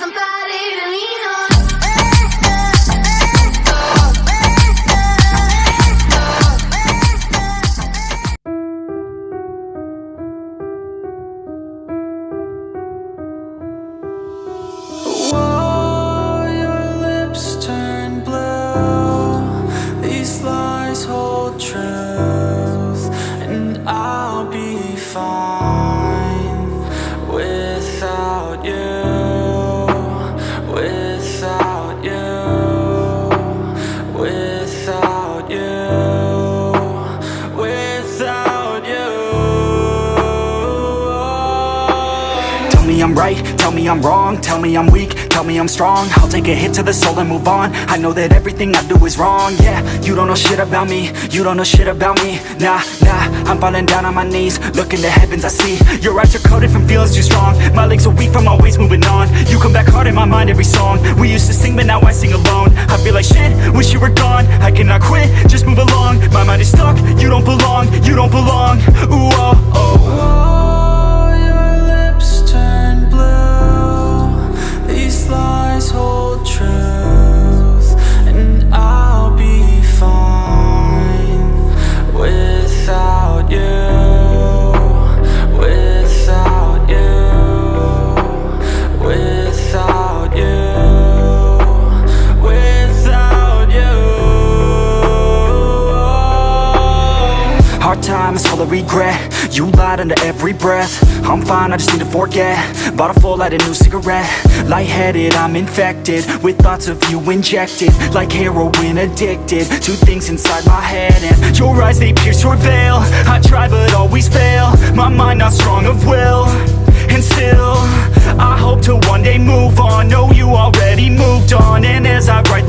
somebody to lean on. Whoa, your lips turn blue. These lies hold truth, and I'll be fine without you. Without you. Without you. Without you. Tell me I'm right, tell me I'm wrong, tell me I'm weak, tell me I'm strong. I'll take a hit to the soul and move on. I know that everything I do is wrong, yeah. You don't know shit about me, you don't know shit about me. Nah, I'm falling down on my knees, look in the heavens I see. Your eyes are coated from feelings too strong. My legs are weak from always moving on. You come back hard in my mind every song. We used to sing but now I sing alone. I feel like shit, wish you were gone. I cannot quit, just move along. My mind is stuck, you don't belong, you don't belong. Ooh, oh, oh. Oh, your lips turn blue. These lies hold truth, and I'll be fine without you. Without you. Without you. Without you. Hard times full of regret. You lied under every breath. I'm fine, I just need to forget. Bottle full, light a new cigarette. Lightheaded, I'm infected with thoughts of you injected like heroin addicted to things inside my head. And your eyes, they pierce your veil. I try but always fail. My mind not strong of will. And still, I hope to one day move on. Know you already moved on. And as I write